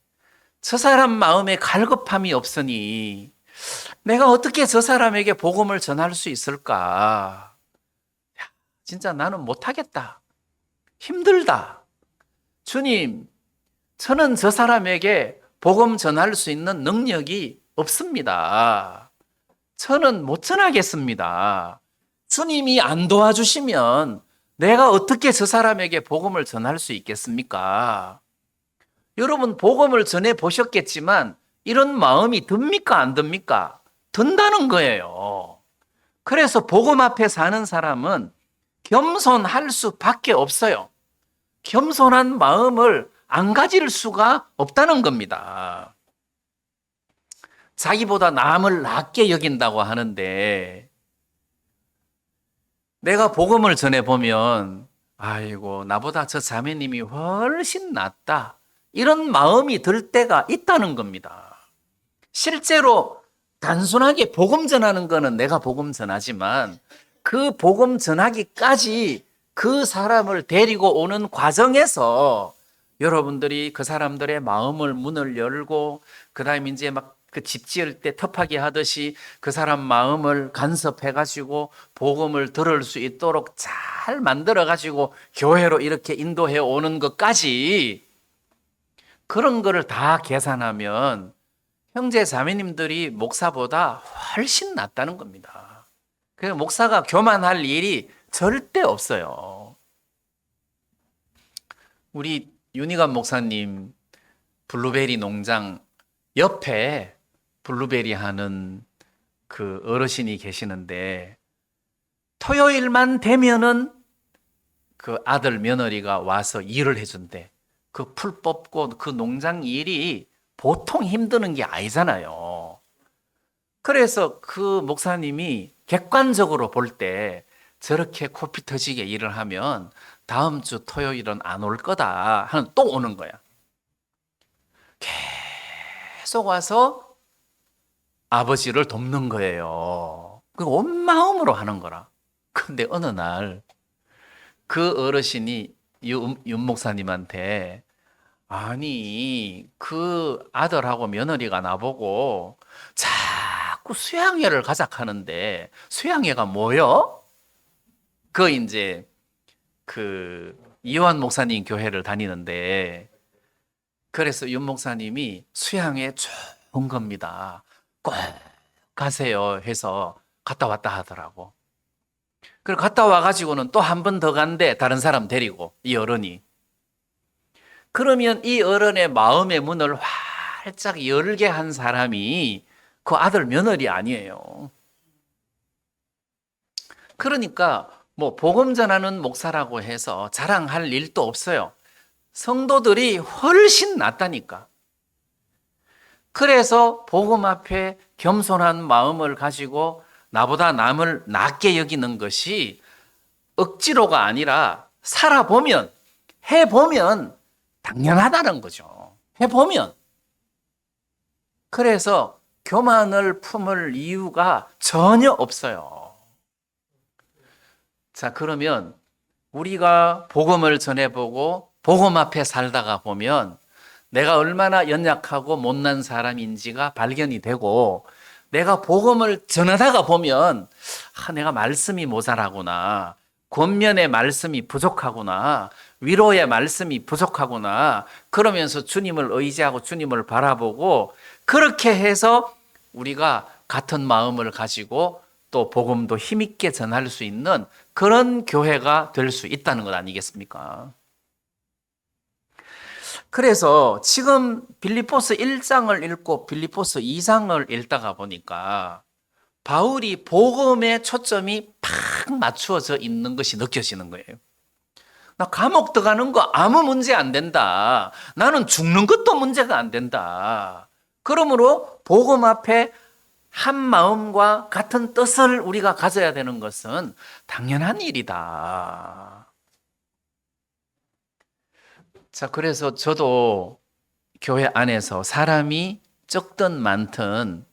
저 사람 마음에 갈급함이 없으니 내가 어떻게 저 사람에게 복음을 전할 수 있을까? 진짜 나는 못하겠다. 힘들다. 주님, 저는 저 사람에게 복음 전할 수 있는 능력이 없습니다. 저는 못 전하겠습니다. 주님이 안 도와주시면 내가 어떻게 저 사람에게 복음을 전할 수 있겠습니까? 여러분 복음을 전해 보셨겠지만 이런 마음이 듭니까 안 듭니까? 든다는 거예요. 그래서 복음 앞에 사는 사람은 겸손할 수밖에 없어요. 겸손한 마음을 안 가질 수가 없다는 겁니다. 자기보다 남을 낮게 여긴다고 하는데 내가 복음을 전해보면 아이고 나보다 저 자매님이 훨씬 낫다 이런 마음이 들 때가 있다는 겁니다. 실제로 단순하게 복음 전하는 거는 내가 복음 전하지만 그 복음 전하기까지 그 사람을 데리고 오는 과정에서 여러분들이 그 사람들의 마음을 문을 열고 그다음에 이제 막 그 집 지을 때 터파기 하듯이 그 사람 마음을 간섭해 가지고 복음을 들을 수 있도록 잘 만들어 가지고 교회로 이렇게 인도해 오는 것까지 그런 거를 다 계산하면 형제 자매님들이 목사보다 훨씬 낫다는 겁니다. 그래서 목사가 교만할 일이 절대 없어요. 우리 윤희관 목사님 블루베리 농장 옆에 블루베리 하는 그 어르신이 계시는데 토요일만 되면은 그 아들 며느리가 와서 일을 해준대. 그 풀 뽑고 그 농장 일이 보통 힘드는 게 아니잖아요. 그래서 그 목사님이 객관적으로 볼 때 저렇게 코피 터지게 일을 하면 다음 주 토요일은 안 올 거다 하는 또 오는 거야. 계속 와서 아버지를 돕는 거예요. 온 마음으로 하는 거라. 근데 어느 날 그 어르신이 윤 목사님한테 아니 그 아들하고 며느리가 나보고 자꾸 수양회를 가자 하는데 수양회가 뭐요? 그 이제 그 이완 목사님 교회를 다니는데 그래서 윤 목사님이 수양회 좋은 겁니다. 꼭 가세요 해서 갔다 왔다 하더라고. 그리고 갔다 와가지고는 또 한 번 더 간대 다른 사람 데리고 이 어른이. 그러면 이 어른의 마음의 문을 활짝 열게 한 사람이 그 아들 며느리 아니에요. 그러니까 뭐 복음 전하는 목사라고 해서 자랑할 일도 없어요. 성도들이 훨씬 낫다니까. 그래서 복음 앞에 겸손한 마음을 가지고 나보다 남을 낮게 여기는 것이 억지로가 아니라 살아보면 해보면 당연하다는 거죠. 해보면. 그래서 교만을 품을 이유가 전혀 없어요. 자, 그러면 우리가 복음을 전해보고 복음 앞에 살다가 보면 내가 얼마나 연약하고 못난 사람인지가 발견이 되고 내가 복음을 전하다가 보면 내가 말씀이 모자라구나. 권면의 말씀이 부족하구나. 위로의 말씀이 부족하구나. 그러면서 주님을 의지하고 주님을 바라보고 그렇게 해서 우리가 같은 마음을 가지고 또 복음도 힘있게 전할 수 있는 그런 교회가 될 수 있다는 것 아니겠습니까? 그래서 지금 빌립보서 1장을 읽고 빌립보서 2장을 읽다가 보니까 바울이 복음의 초점이 팍 맞추어져 있는 것이 느껴지는 거예요. 나 감옥 들어가는 거 아무 문제 안 된다. 나는 죽는 것도 문제가 안 된다. 그러므로 복음 앞에 한 마음과 같은 뜻을 우리가 가져야 되는 것은 당연한 일이다. 자, 그래서 저도 교회 안에서 사람이 적든 많든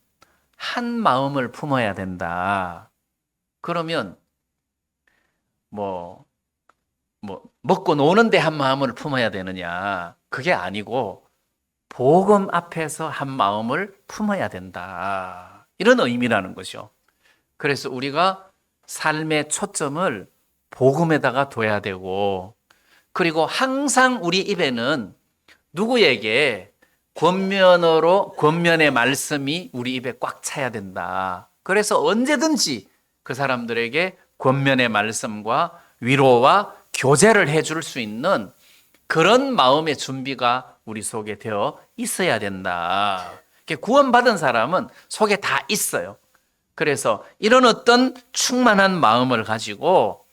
한 마음을 품어야 된다. 그러면 먹고 노는데 한 마음을 품어야 되느냐? 그게 아니고 복음 앞에서 한 마음을 품어야 된다. 이런 의미라는 거죠. 그래서 우리가 삶의 초점을 복음에다가 둬야 되고 그리고 항상 우리 입에는 누구에게 권면의 말씀이 우리 입에 꽉 차야 된다. 그래서 언제든지 그 사람들에게 권면의 말씀과 위로와 교제를 해줄 수 있는 그런 마음의 준비가 우리 속에 되어 있어야 된다. 구원받은 사람은 속에 다 있어요. 그래서 이런 어떤 충만한 마음을 가지고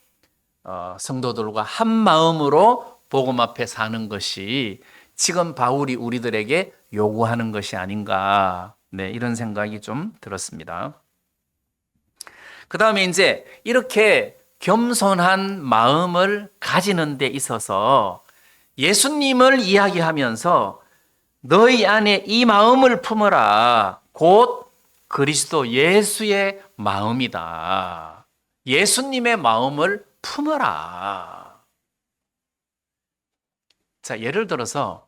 성도들과 한 마음으로 복음 앞에 사는 것이 지금 바울이 우리들에게 요구하는 것이 아닌가, 이런 생각이 좀 들었습니다. 그 다음에 이제 이렇게 겸손한 마음을 가지는 데 있어서 예수님을 이야기하면서 너희 안에 이 마음을 품어라. 곧 그리스도 예수의 마음이다. 예수님의 마음을 품어라. 자, 예를 들어서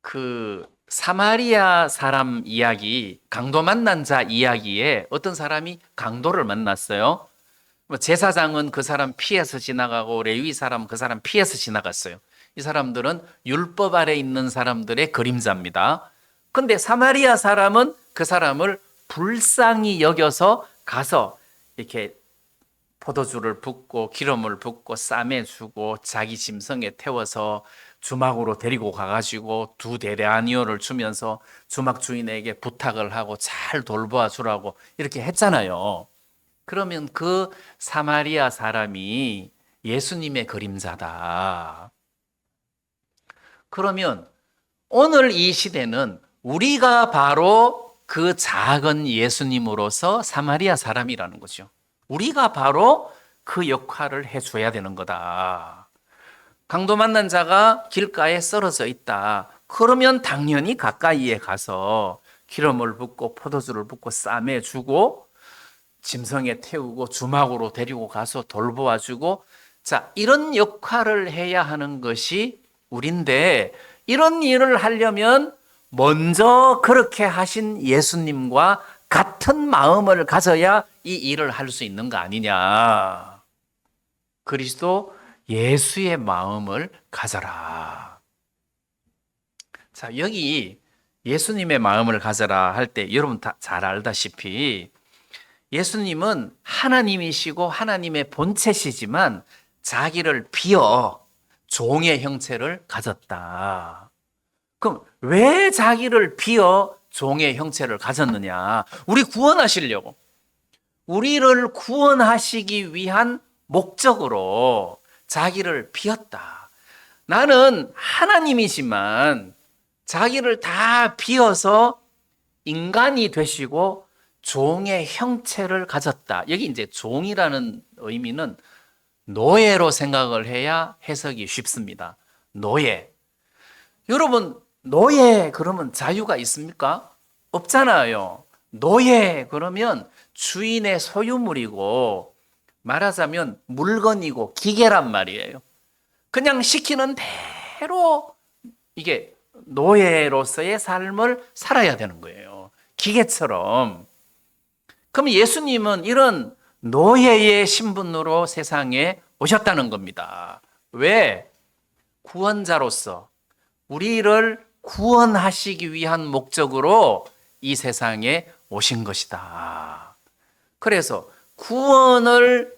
그 사마리아 사람 이야기, 강도 만난 자 이야기에 어떤 사람이 강도를 만났어요. 제사장은 그 사람 피해서 지나가고 레위 사람 그 사람 피해서 지나갔어요. 이 사람들은 율법 아래 있는 사람들의 그림자입니다. 근데 사마리아 사람은 그 사람을 불쌍히 여겨서 가서 이렇게 포도주를 붓고 기름을 붓고 쌈에 주고 자기 짐승에 태워서 주막으로 데리고 가가지고 2데나리온을 주면서 주막 주인에게 부탁을 하고 잘 돌보아 주라고 이렇게 했잖아요. 그러면 그 사마리아 사람이 예수님의 그림자다. 그러면 오늘 이 시대는 우리가 바로 그 작은 예수님으로서 사마리아 사람이라는 거죠. 우리가 바로 그 역할을 해줘야 되는 거다. 강도 만난 자가 길가에 쓰러져 있다. 그러면 당연히 가까이에 가서 기름을 붓고 포도주를 붓고 쌈에 주고 짐승에 태우고 주막으로 데리고 가서 돌보아주고, 자, 이런 역할을 해야 하는 것이 우리인데, 이런 일을 하려면 먼저 그렇게 하신 예수님과 같은 마음을 가져야 이 일을 할 수 있는 거 아니냐. 그리스도 예수의 마음을 가져라. 자, 여기 예수님의 마음을 가져라 할 때 여러분 다 잘 알다시피 예수님은 하나님이시고 하나님의 본체시지만 자기를 비어 종의 형체를 가졌다. 그럼 왜 자기를 비어 종의 형체를 가졌느냐? 우리 구원하시려고. 우리를 구원하시기 위한 목적으로 자기를 비었다. 나는 하나님이지만 자기를 다 비어서 인간이 되시고 종의 형체를 가졌다. 여기 이제 종이라는 의미는 노예로 생각을 해야 해석이 쉽습니다. 노예. 여러분, 노예 그러면 자유가 있습니까? 없잖아요. 노예 그러면 주인의 소유물이고 말하자면 물건이고 기계란 말이에요. 그냥 시키는 대로 이게 노예로서의 삶을 살아야 되는 거예요. 기계처럼. 그럼 예수님은 이런 노예의 신분으로 세상에 오셨다는 겁니다. 왜? 구원자로서 우리를 구원하시기 위한 목적으로 이 세상에 오신 것이다. 그래서 구원을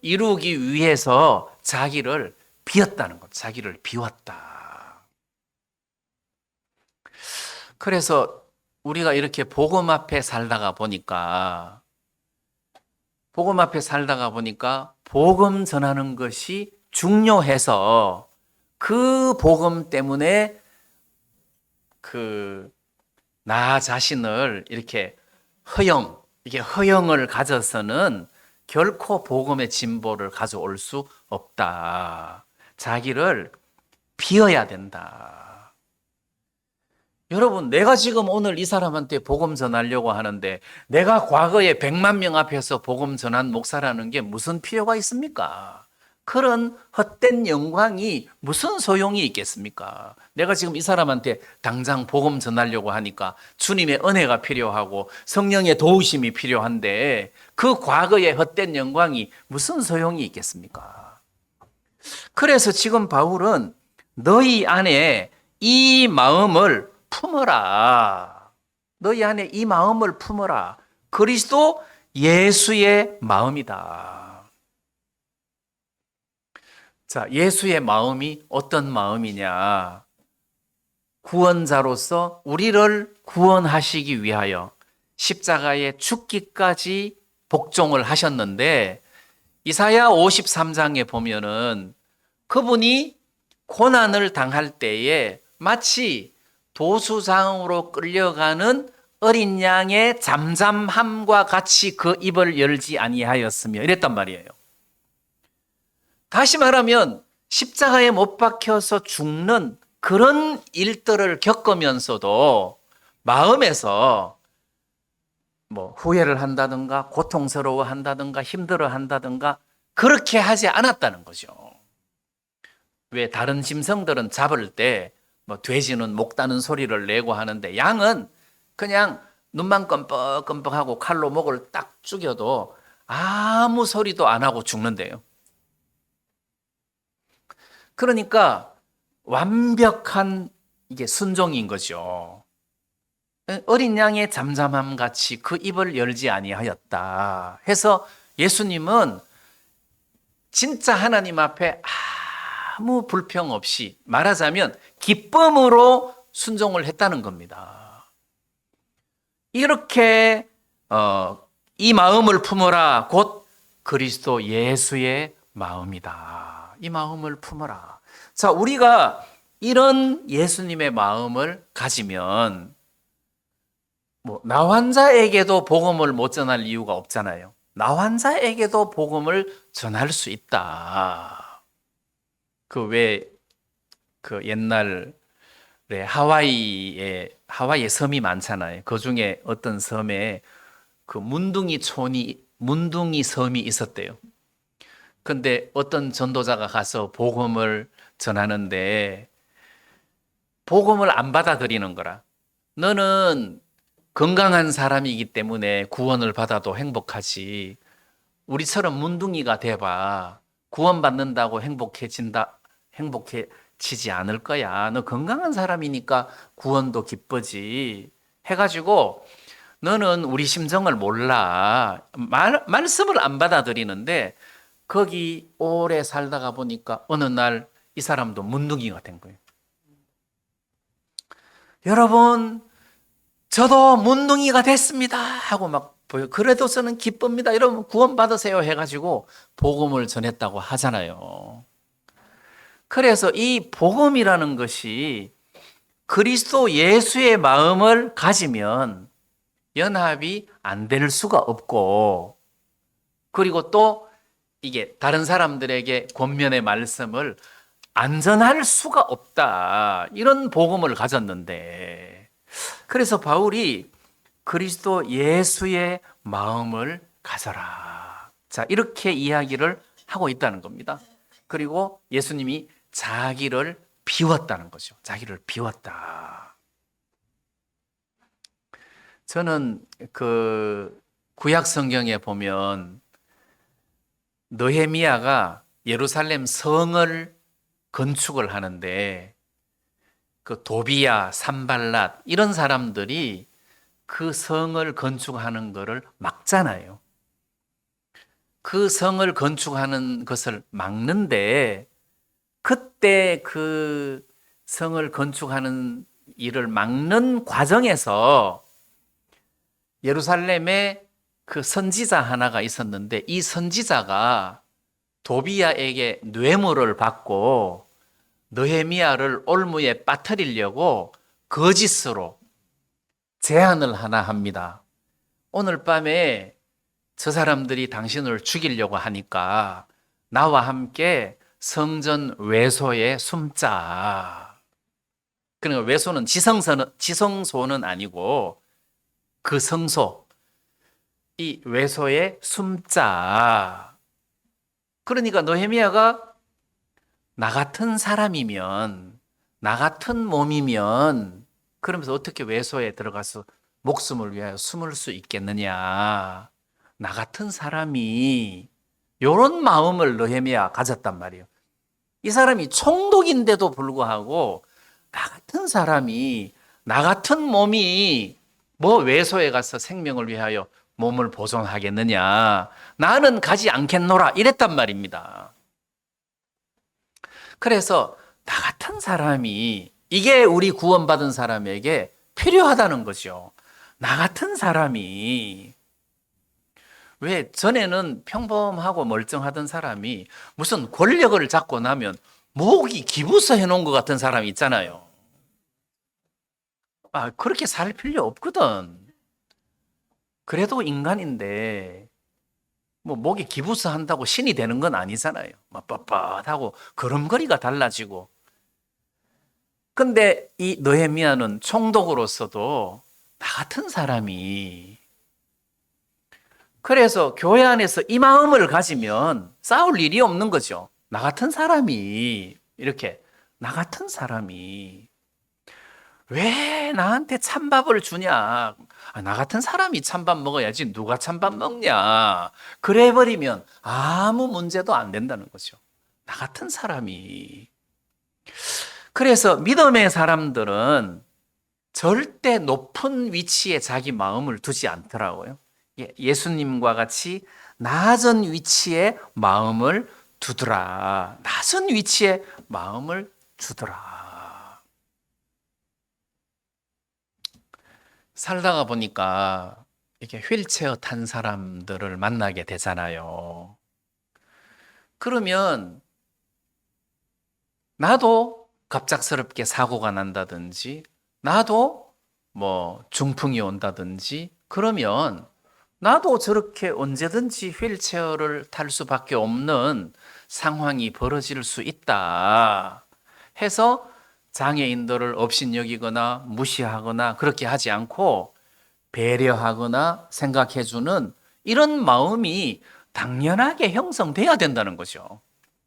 이루기 위해서 자기를 비웠다는 것, 자기를 비웠다. 그래서 우리가 이렇게 복음 앞에 살다가 보니까 복음 전하는 것이 중요해서 그 복음 때문에 나 자신을 이렇게 허영을 가져서는 결코 복음의 진보를 가져올 수 없다. 자기를 비워야 된다. 여러분, 내가 지금 오늘 이 사람한테 복음 전하려고 하는데 내가 과거에 100만 명 앞에서 복음 전한 목사라는 게 무슨 필요가 있습니까? 그런 헛된 영광이 무슨 소용이 있겠습니까? 내가 지금 이 사람한테 당장 복음 전하려고 하니까 주님의 은혜가 필요하고 성령의 도우심이 필요한데 그 과거의 헛된 영광이 무슨 소용이 있겠습니까? 그래서 지금 바울은 너희 안에 이 마음을 품어라. 너희 안에 이 마음을 품어라. 그리스도 예수의 마음이다. 자, 예수의 마음이 어떤 마음이냐? 구원자로서 우리를 구원하시기 위하여 십자가에 죽기까지 복종을 하셨는데 이사야 53장에 보면은 그분이 고난을 당할 때에 마치 도수장으로 끌려가는 어린 양의 잠잠함과 같이 그 입을 열지 아니하였으며 이랬단 말이에요. 다시 말하면 십자가에 못 박혀서 죽는 그런 일들을 겪으면서도 마음에서 뭐 후회를 한다든가 고통스러워 한다든가 힘들어 한다든가 그렇게 하지 않았다는 거죠. 왜 다른 짐승들은 잡을 때 뭐 돼지는 목 따는 소리를 내고 하는데 양은 그냥 눈만 껌뻑껌뻑하고 칼로 목을 딱 죽여도 아무 소리도 안 하고 죽는데요. 그러니까 완벽한 이게 순종인 거죠. 어린 양의 잠잠함 같이 그 입을 열지 아니하였다 해서 예수님은 진짜 하나님 앞에 아무 불평 없이 말하자면 기쁨으로 순종을 했다는 겁니다. 이렇게 이 마음을 품어라 곧 그리스도 예수의 마음이다. 이 마음을 품어라. 자, 우리가 이런 예수님의 마음을 가지면 뭐 나 환자에게도 복음을 못 전할 이유가 없잖아요. 나 환자에게도 복음을 전할 수 있다. 그 옛날에 하와이에 섬이 많잖아요. 그 중에 어떤 섬에 그 문둥이 섬이 있었대요. 근데 어떤 전도자가 가서 복음을 전하는데 복음을 안 받아들이는 거라. 너는 건강한 사람이기 때문에 구원을 받아도 행복하지. 우리처럼 문둥이가 돼봐. 구원받는다고 행복해지지 않을 거야. 너 건강한 사람이니까 구원도 기쁘지. 해가지고 너는 우리 심정을 몰라. 말씀을 안 받아들이는데 거기 오래 살다가 보니까 어느 날 이 사람도 문둥이가 된 거예요. 여러분, 저도 문둥이가 됐습니다 하고 막 보여. 그래도 저는 기쁩니다. 여러분 구원 받으세요 해가지고 복음을 전했다고 하잖아요. 그래서 이 복음이라는 것이 그리스도 예수의 마음을 가지면 연합이 안 될 수가 없고, 그리고 또 이게 다른 사람들에게 권면의 말씀을 안전할 수가 없다. 이런 복음을 가졌는데, 그래서 바울이 그리스도 예수의 마음을 가져라. 자, 이렇게 이야기를 하고 있다는 겁니다. 그리고 예수님이 자기를 비웠다는 거죠. 자기를 비웠다. 저는 그 구약 성경에 보면 느헤미야가 예루살렘 성을 건축을 하는데 그 도비야, 산발랏 이런 사람들이 그 성을 건축하는 것을 막잖아요. 그 성을 건축하는 것을 막는데 그때 그 성을 건축하는 일을 막는 과정에서 예루살렘에 그 선지자 하나가 있었는데 이 선지자가 도비야에게 뇌물을 받고 느헤미야를 올무에 빠뜨리려고 거짓으로 제안을 하나 합니다. 오늘 밤에 저 사람들이 당신을 죽이려고 하니까 나와 함께 성전 외소에 숨자. 그러니까 외소는 지성소는 아니고 그 성소, 이 외소에 숨자. 그러니까 느헤미야가 나 같은 사람이면, 나 같은 몸이면 그러면서 어떻게 외소에 들어가서 목숨을 위하여 숨을 수 있겠느냐. 나 같은 사람이 이런 마음을 느헤미야 가졌단 말이에요. 이 사람이 총독인데도 불구하고 나 같은 사람이, 나 같은 몸이 뭐 외소에 가서 생명을 위하여 몸을 보존하겠느냐. 나는 가지 않겠노라 이랬단 말입니다. 그래서 나 같은 사람이, 이게 우리 구원받은 사람에게 필요하다는 거죠. 나 같은 사람이. 왜 전에는 평범하고 멀쩡하던 사람이 무슨 권력을 잡고 나면 목이 기부서 해놓은 것 같은 사람이 있잖아요. 그렇게 살 필요 없거든. 그래도 인간인데 뭐 목에 기부스 한다고 신이 되는 건 아니잖아요. 막 뻣뻣하고 걸음걸이가 달라지고. 근데 이 느헤미야는 총독으로서도 나 같은 사람이, 그래서 교회 안에서 이 마음을 가지면 싸울 일이 없는 거죠. 나 같은 사람이, 이렇게 나 같은 사람이 왜 나한테 찬밥을 주냐? 나 같은 사람이 찬밥 먹어야지 누가 찬밥 먹냐? 그래 버리면 아무 문제도 안 된다는 거죠. 나 같은 사람이. 그래서 믿음의 사람들은 절대 높은 위치에 자기 마음을 두지 않더라고요. 예수님과 같이 낮은 위치에 마음을 두더라. 낮은 위치에 마음을 두더라. 살다가 보니까 이렇게 휠체어 탄 사람들을 만나게 되잖아요. 그러면 나도 갑작스럽게 사고가 난다든지, 나도 뭐 중풍이 온다든지, 그러면 나도 저렇게 언제든지 휠체어를 탈 수밖에 없는 상황이 벌어질 수 있다 해서 장애인들을 업신여기거나 무시하거나 그렇게 하지 않고 배려하거나 생각해주는 이런 마음이 당연하게 형성돼야 된다는 거죠.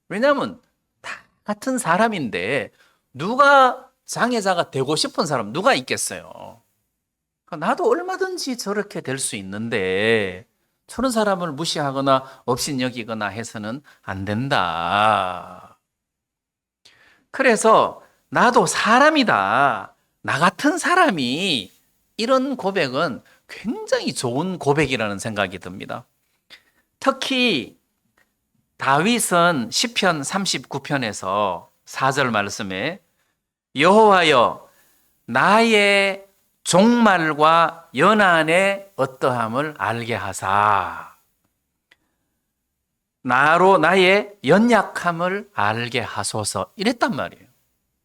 왜냐하면 다 같은 사람인데 누가 장애자가 되고 싶은 사람 누가 있겠어요? 나도 얼마든지 저렇게 될 수 있는데 저런 사람을 무시하거나 업신여기거나 해서는 안 된다. 그래서 나도 사람이다. 나 같은 사람이, 이런 고백은 굉장히 좋은 고백이라는 생각이 듭니다. 특히 다윗은 시편 39편에서 4절 말씀에 여호와여 나의 종말과 연한의 어떠함을 알게 하사, 나로 나의 연약함을 알게 하소서, 이랬단 말이에요.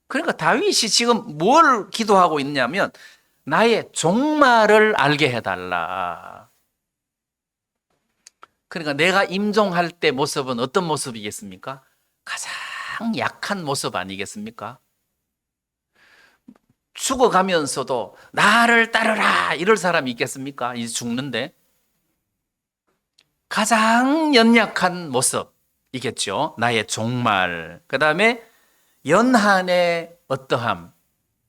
그러니까 다윗이 지금 뭘 기도하고 있냐면 나의 종말을 알게 해달라. 그러니까 내가 임종할 때 모습은 어떤 모습이겠습니까? 가장 약한 모습 아니겠습니까? 죽어가면서도 나를 따르라 이럴 사람이 있겠습니까? 이제 죽는데 가장 연약한 모습이겠죠. 나의 종말. 그 다음에 연한의 어떠함.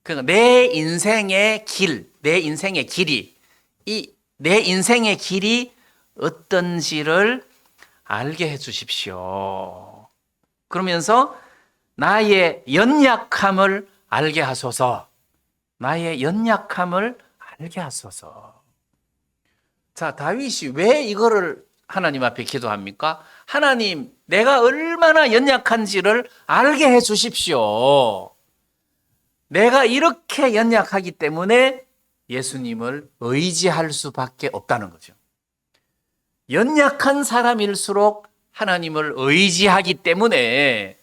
그러니까 내 인생의 길, 내 인생의 길이, 내 인생의 길이 어떤지를 알게 해 주십시오. 그러면서 나의 연약함을 알게 하소서. 나의 연약함을 알게 하소서. 자, 다윗이 왜 이거를 하나님 앞에 기도합니까? 하나님, 내가 얼마나 연약한지를 알게 해 주십시오. 내가 이렇게 연약하기 때문에 예수님을 의지할 수밖에 없다는 거죠. 연약한 사람일수록 하나님을 의지하기 때문에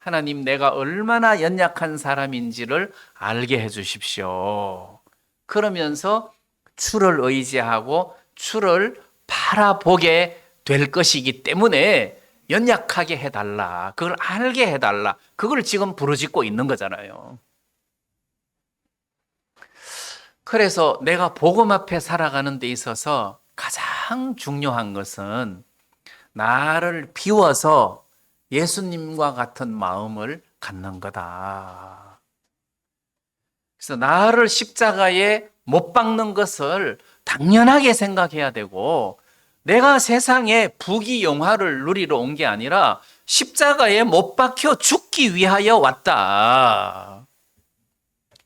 하나님, 내가 얼마나 연약한 사람인지를 알게 해 주십시오. 그러면서 주를 의지하고 주를 바라보게 될 것이기 때문에 연약하게 해달라. 그걸 알게 해달라. 그걸 지금 부르짖고 있는 거잖아요. 그래서 내가 복음 앞에 살아가는 데 있어서 가장 중요한 것은 나를 비워서 예수님과 같은 마음을 갖는 거다. 그래서 나를 십자가에 못 박는 것을 당연하게 생각해야 되고, 내가 세상에 부귀영화를 누리러 온 게 아니라 십자가에 못 박혀 죽기 위하여 왔다.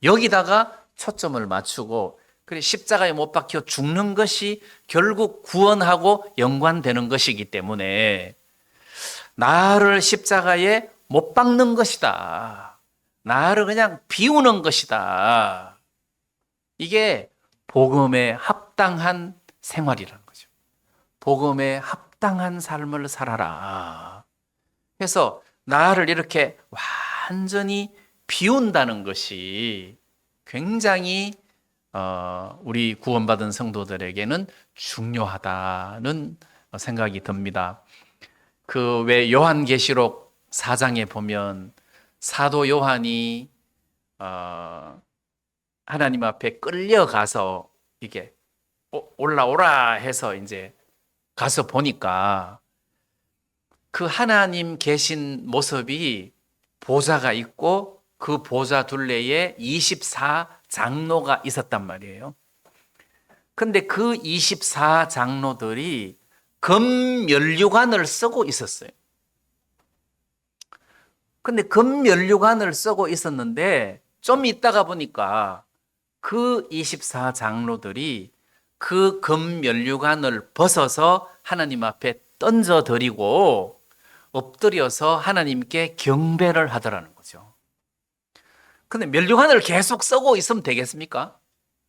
여기다가 초점을 맞추고, 그래 십자가에 못 박혀 죽는 것이 결국 구원하고 연관되는 것이기 때문에 나를 십자가에 못 박는 것이다. 나를 그냥 비우는 것이다. 이게 복음에 합당한 생활이라는 거죠. 복음에 합당한 삶을 살아라. 그래서 나를 이렇게 완전히 비운다는 것이 굉장히 우리 구원받은 성도들에게는 중요하다는 생각이 듭니다. 그 왜 요한계시록 4장에 보면 사도 요한이 하나님 앞에 끌려가서 이게 올라오라 해서 이제 가서 보니까 그 하나님 계신 모습이 보좌가 있고 그 보좌 둘레에 24장로가 있었단 말이에요. 근데 그 24장로들이 금면류관을 쓰고 있었어요. 근데 금면류관을 쓰고 있었는데 좀 있다가 보니까 그 24장로들이 그 금면류관을 벗어서 하나님 앞에 던져드리고 엎드려서 하나님께 경배를 하더라는 거죠. 근데 면류관을 계속 쓰고 있으면 되겠습니까?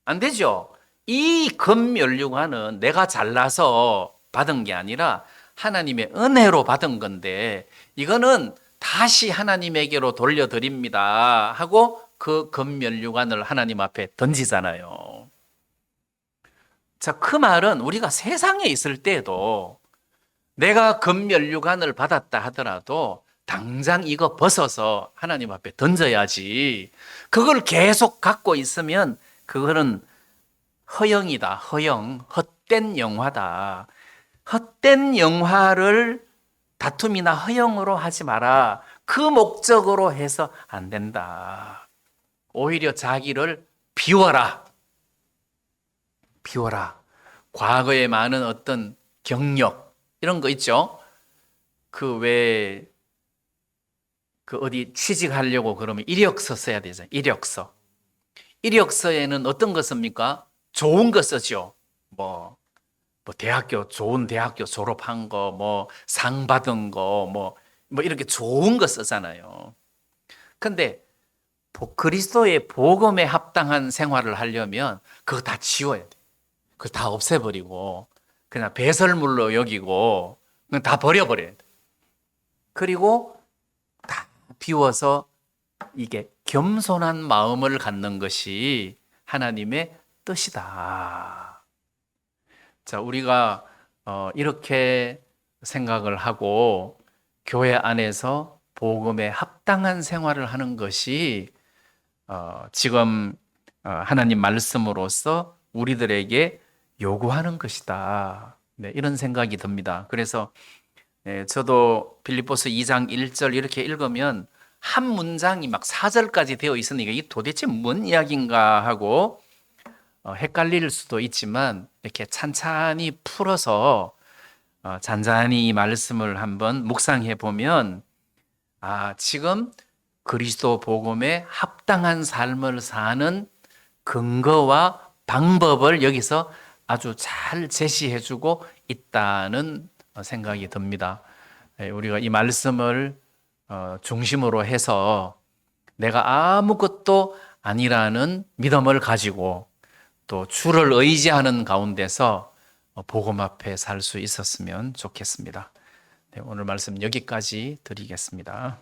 안 되죠. 이 금면류관은 내가 잘나서 받은 게 아니라 하나님의 은혜로 받은 건데 이거는 다시 하나님에게로 돌려드립니다 하고 그 금면류관을 하나님 앞에 던지잖아요. 자, 그 말은 우리가 세상에 있을 때에도 내가 금면류관을 받았다 하더라도 당장 이거 벗어서 하나님 앞에 던져야지. 그걸 계속 갖고 있으면 그거는 허영이다. 허영. 헛된 영화다. 헛된 영화를 다툼이나 허영으로 하지 마라. 그 목적으로 해서 안 된다. 오히려 자기를 비워라. 비워라. 과거에 많은 어떤 경력 이런 거 있죠. 어디 취직하려고 그러면 이력서 써야 되잖아요. 이력서. 이력서에는 어떤 거 씁니까? 좋은 거 쓰죠. 뭐 좋은 대학교 졸업한 거, 상 받은 거, 이렇게 좋은 거 쓰잖아요. 근데 그리스도의 복음에 합당한 생활을 하려면 그거 다 지워야 돼. 그거 다 없애버리고 그냥 배설물로 여기고 그냥 다 버려버려야 돼. 그리고 다 비워서 이게 겸손한 마음을 갖는 것이 하나님의 뜻이다. 자, 우리가 이렇게 생각을 하고 교회 안에서 복음에 합당한 생활을 하는 것이 지금 하나님 말씀으로서 우리들에게 요구하는 것이다. 네, 이런 생각이 듭니다. 그래서 저도 빌립보서 2장 1절 이렇게 읽으면 한 문장이 막 4절까지 되어 있으니까 이게 도대체 뭔 이야기인가 하고 헷갈릴 수도 있지만 이렇게 찬찬히 풀어서 잔잔히 이 말씀을 한번 묵상해 보면 지금 그리스도 복음에 합당한 삶을 사는 근거와 방법을 여기서 아주 잘 제시해 주고 있다는 생각이 듭니다. 우리가 이 말씀을 중심으로 해서 내가 아무것도 아니라는 믿음을 가지고 또 주를 의지하는 가운데서 복음 앞에 살 수 있었으면 좋겠습니다. 네, 오늘 말씀 여기까지 드리겠습니다.